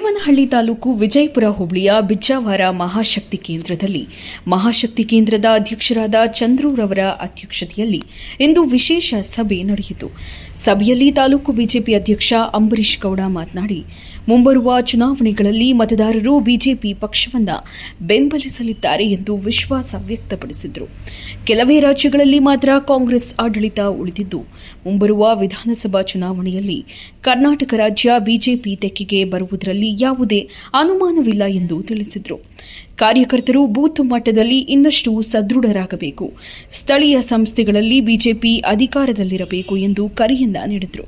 ದೇವನಹಳ್ಳಿ ತಾಲೂಕು ವಿಜಯಪುರ ಹೋಬಳಿಯ ಬಿಜ್ಜಾವರ ಮಹಾಶಕ್ತಿ ಕೇಂದ್ರದಲ್ಲಿ ಮಹಾಶಕ್ತಿ ಕೇಂದ್ರದ ಅಧ್ಯಕ್ಷರಾದ ಚಂದ್ರೂರವರ ಅಧ್ಯಕ್ಷತೆಯಲ್ಲಿ ಇಂದು ವಿಶೇಷ ಸಭೆ ನಡೆಯಿತು. ಸಭೆಯಲ್ಲಿ ತಾಲೂಕು ಬಿಜೆಪಿ ಅಧ್ಯಕ್ಷ ಅಂಬರೀಶ್ ಗೌಡ ಮಾತನಾಡಿ, ಮುಂಬರುವ ಚುನಾವಣೆಗಳಲ್ಲಿ ಮತದಾರರು ಬಿಜೆಪಿ ಪಕ್ಷವನ್ನು ಬೆಂಬಲಿಸಲಿದ್ದಾರೆ ಎಂದು ವಿಶ್ವಾಸ ವ್ಯಕ್ತಪಡಿಸಿದರು. ಕೆಲವೇ ರಾಜ್ಯಗಳಲ್ಲಿ ಮಾತ್ರ ಕಾಂಗ್ರೆಸ್ ಆಡಳಿತ ಉಳಿದಿದ್ದು, ಮುಂಬರುವ ವಿಧಾನಸಭಾ ಚುನಾವಣೆಯಲ್ಲಿ ಕರ್ನಾಟಕ ರಾಜ್ಯ ಬಿಜೆಪಿ ತೆಕ್ಕೆಗೆ ಬರುವುದರಲ್ಲಿ ಯಾವುದೇ ಅನುಮಾನವಿಲ್ಲ ಎಂದು ತಿಳಿಸಿದರು. ಕಾರ್ಯಕರ್ತರು ಬೂತ್ ಮಟ್ಟದಲ್ಲಿ ಇನ್ನಷ್ಟು ಸದೃಢರಾಗಬೇಕು, ಸ್ಥಳೀಯ ಸಂಸ್ಥೆಗಳಲ್ಲಿ ಬಿಜೆಪಿ ಅಧಿಕಾರದಲ್ಲಿರಬೇಕು ಎಂದು ಕರೆಯನ್ನ ನೀಡಿದರು.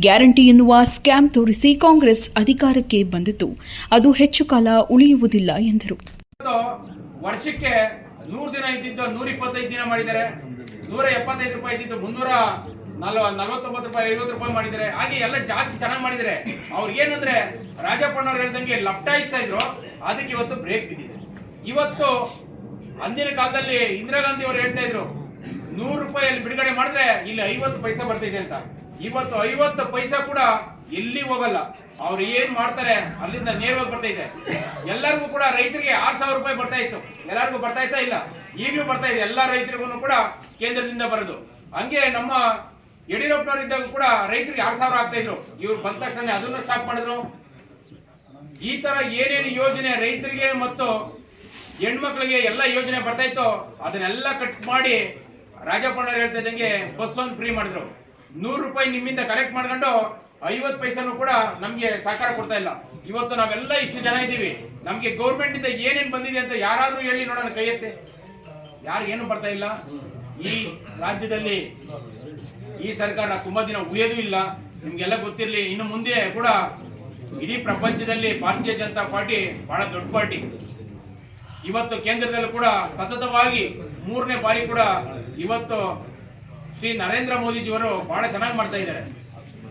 ಗ್ಯಾರಂಟಿ ಎನ್ನುವ ಸ್ಕ್ಯಾಮ್ ತೋರಿಸಿ ಕಾಂಗ್ರೆಸ್ ಅಧಿಕಾರಕ್ಕೆ ಬಂದಿದ್ದು, ಅದು ಹೆಚ್ಚು ಕಾಲ ಉಳಿಯುವುದಿಲ್ಲ ಎಂದರು. ವರ್ಷಕ್ಕೆ 100 ದಿನ ಇದ್ದಿದ್ದು 125 ದಿನ ಮಾಡಿದ್ದಾರೆ. 175 ರೂಪಾಯಿ ಇದ್ದಿದ್ದು 349 ರೂಪಾಯಿ 50 ರೂಪಾಯಿ ಮಾಡಿದ್ದಾರೆ. ಹಾಗೆ ಎಲ್ಲ ಜಾಸ್ತಿ ಚೆನ್ನಾಗಿ ಮಾಡಿದ್ದಾರೆ. ಅವ್ರಿಗೆ ಏನಂದ್ರೆ ರಾಜಪ್ಪಣ್ಣವ್ರು ಹೇಳ್ದಂಗೆ ಲಫ್ಟಾಯಿಸ್ತಾ ಇದ್ರು, ಅದಕ್ಕೆ ಇವತ್ತು ಬ್ರೇಕ್ ಬಿದ್ದಿದೆ. ಇವತ್ತು ಅಂದಿನ ಕಾಲದಲ್ಲಿ ಇಂದಿರಾ ಗಾಂಧಿ ಅವರು ಹೇಳ್ತಾ ಇದ್ರು 100 ರೂಪಾಯಿಯಲ್ಲಿ ಬಿಡುಗಡೆ ಮಾಡಿದ್ರೆ ಇಲ್ಲಿ 50 ಪೈಸಾ ಬರ್ತಿದೆ ಅಂತ. ಇವತ್ತು 50 ಪೈಸಾ ಕೂಡ ಎಲ್ಲಿ ಹೋಗಲ್ಲ. ಅವ್ರು ಏನ್ ಮಾಡ್ತಾರೆ ಅಲ್ಲಿಂದ ನೇರವಾಗಿ ಬರ್ತಾ ಇದೆ. ಎಲ್ಲರಿಗೂ ಕೂಡ ರೈತರಿಗೆ 6,000 ರೂಪಾಯಿ ಬರ್ತಾ ಇತ್ತು, ಎಲ್ಲರಿಗೂ ಬರ್ತಾ ಇತ್ತಾ ಇಲ್ಲ, ಈಗಲೂ ಬರ್ತಾ ಇದೆ. ಎಲ್ಲಾ ರೈತರಿಗೂ ಕೂಡ ಕೇಂದ್ರದಿಂದ ಬರೋದು. ಹಂಗೆ ನಮ್ಮ ಯಡಿಯೂರಪ್ಪನವರು ಇದ್ದಾಗ ಕೂಡ ರೈತರಿಗೆ 6,000 ಆಗ್ತಾ ಇದ್ರು. ಇವ್ರು ಬಂದ ತಕ್ಷಣ ಅದನ್ನು ಸ್ಟಾಪ್ ಮಾಡಿದ್ರು. ಈ ತರ ಏನೇನು ಯೋಜನೆ ರೈತರಿಗೆ ಮತ್ತು ಹೆಣ್ಮಕ್ಳಿಗೆ ಎಲ್ಲ ಯೋಜನೆ ಬರ್ತಾ ಇತ್ತು, ಅದನ್ನೆಲ್ಲ ಕಟ್ ಮಾಡಿ ರಾಜಪ್ಪಣ್ಣವ್ರು ಹೇಳ್ತಾ ಇದ್ದಂಗೆ ಬಸ್ ಒಂದು ಫ್ರೀ ಮಾಡಿದ್ರು. 100 ರೂಪಾಯಿ ನಿಮ್ಮಿಂದ ಕಲೆಕ್ಟ್ ಮಾಡ್ಕೊಂಡು 50 ಪೈಸಾನು ಕೂಡ ನಮ್ಗೆ ಸಹಕಾರ ಕೊಡ್ತಾ ಇಲ್ಲ. ಇವತ್ತು ನಾವೆಲ್ಲ ಇಷ್ಟು ಜನ ಇದ್ದೀವಿ, ನಮ್ಗೆ ಗೌರ್ಮೆಂಟ್ ಇಂದ ಏನೇನು ಬಂದಿದೆ ಅಂತ ಯಾರಾದ್ರೂ ಹೇಳಿ ನೋಡೋಣ, ಕೈ ಎತ್ತೆ. ಯಾರಿಗೇನು ಬರ್ತಾ ಇಲ್ಲ. ಈ ರಾಜ್ಯದಲ್ಲಿ ಈ ಸರ್ಕಾರ ತುಂಬಾ ದಿನ ಉಳಿಯೋದು ಇಲ್ಲ. ನಿಮ್ಗೆಲ್ಲ ಗೊತ್ತಿರಲಿ, ಇನ್ನು ಮುಂದೆ ಕೂಡ ಇಡೀ ಪ್ರಪಂಚದಲ್ಲಿ ಭಾರತೀಯ ಜನತಾ ಪಾರ್ಟಿ ಬಹಳ ದೊಡ್ಡ ಪಾರ್ಟಿ. ಇವತ್ತು ಕೇಂದ್ರದಲ್ಲೂ ಕೂಡ ಸತತವಾಗಿ 3ನೇ ಬಾರಿ ಕೂಡ ಇವತ್ತು ಶ್ರೀ ನರೇಂದ್ರ ಮೋದಿಜಿಯವರು ಬಹಳ ಚೆನ್ನಾಗಿ ಮಾಡ್ತಾ ಇದ್ದಾರೆ.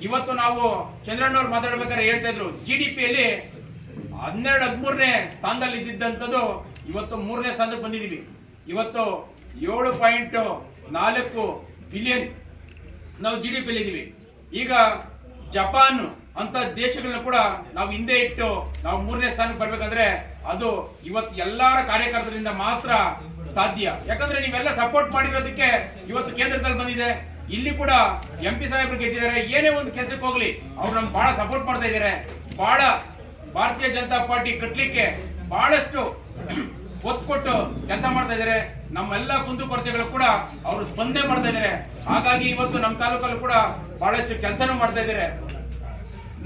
ಇವತ್ತು ನಾವು ಚಂದ್ರಣ್ಣವ್ರು ಮಾತಾಡ್ಬೇಕಾದ್ರೆ ಹೇಳ್ತಾ ಇದ್ರು, GDPಯಲ್ಲಿ 12-13ನೇ ಸ್ಥಾನದಲ್ಲಿ ಇದ್ದಿದ್ದಂಥದ್ದು ಇವತ್ತು 3ನೇ ಸ್ಥಾನಕ್ಕೆ ಬಂದಿದ್ದೀವಿ. ಇವತ್ತು 7.4 ಬಿಲಿಯನ್ ನಾವು GDPಯಲ್ಲಿ ಇದ್ದೀವಿ. ಈಗ ಜಪಾನ್ ಅಂತ ದೇಶಗಳನ್ನ ಕೂಡ ನಾವು ಹಿಂದೆ ಇಟ್ಟು ನಾವು 3ನೇ ಸ್ಥಾನಕ್ಕೆ ಬರ್ಬೇಕಂದ್ರೆ ಅದು ಇವತ್ತು ಎಲ್ಲರ ಕಾರ್ಯಕರ್ತರಿಂದ ಮಾತ್ರ ಸಾಧ್ಯ. ಯಾಕಂದ್ರೆ ನೀವೆಲ್ಲ ಸಪೋರ್ಟ್ ಮಾಡಿರೋದಕ್ಕೆ ಇವತ್ತು ಕೇಂದ್ರದಲ್ಲಿ ಬಂದಿದೆ. ಇಲ್ಲಿ ಕೂಡ MP ಸಾಹೇಬರು ಗೆದ್ದಿದ್ದಾರೆ. ಏನೇ ಒಂದು ಕೆಲಸಕ್ಕೆ ಹೋಗ್ಲಿ ಅವ್ರು ನಮ್ಗೆ ಬಹಳ ಸಪೋರ್ಟ್ ಮಾಡ್ತಾ ಇದ್ದಾರೆ. ಬಹಳ ಭಾರತೀಯ ಜನತಾ ಪಾರ್ಟಿ ಕಟ್ಲಿಕ್ಕೆ ಬಹಳಷ್ಟು ಒತ್ತು ಕೊಟ್ಟು ಕೆಲಸ ಮಾಡ್ತಾ ಇದ್ದಾರೆ. ನಮ್ಮೆಲ್ಲ ಕುಂದುಕೊರತೆಗಳು ಕೂಡ ಅವರು ಸ್ಪಂದನೆ ಮಾಡ್ತಾ ಇದ್ದಾರೆ. ಹಾಗಾಗಿ ಇವತ್ತು ನಮ್ಮ ತಾಲೂಕಲ್ಲೂ ಕೂಡ ಬಹಳಷ್ಟು ಕೆಲಸನೂ ಮಾಡ್ತಾ ಇದ್ದಾರೆ.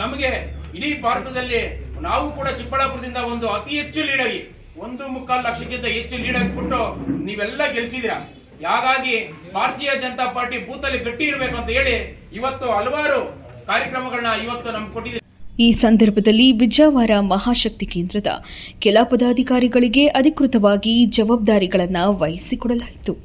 ನಮಗೆ ಇಡೀ ಭಾರತದಲ್ಲಿ ನಾವು ಕೂಡ ಚಿಕ್ಕಬಳ್ಳಾಪುರದಿಂದ ಒಂದು ಅತಿ ಹೆಚ್ಚು ಲೀಡ್ ಆಗಿ 1.25 ಲಕ್ಷಕ್ಕಿಂತ ಹೆಚ್ಚು ಲೀಡ್ ಆಗಿಬಿಟ್ಟು ನೀವೆಲ್ಲ ಗೆಲ್ಸಿದಿರ. ಹಾಗಾಗಿ ಭಾರತೀಯ ಜನತಾ ಪಾರ್ಟಿ ಬೂತಲ್ಲಿ ಗಟ್ಟಿ ಇರಬೇಕು ಅಂತ ಹೇಳಿ ಇವತ್ತು ಹಲವಾರು ಕಾರ್ಯಕ್ರಮಗಳನ್ನ ಇವತ್ತು ನಮ್ಗೆ ಕೊಟ್ಟಿದೆ. ಈ ಸಂದರ್ಭದಲ್ಲಿ ಬಿಜ್ಜಾವರ ಮಹಾಶಕ್ತಿ ಕೇಂದ್ರದ ಕೆಲ ಪದಾಧಿಕಾರಿಗಳಿಗೆ ಅಧಿಕೃತವಾಗಿ ಜವಾಬ್ದಾರಿಗಳನ್ನು ವಹಿಸಿಕೊಡಲಾಯಿತು.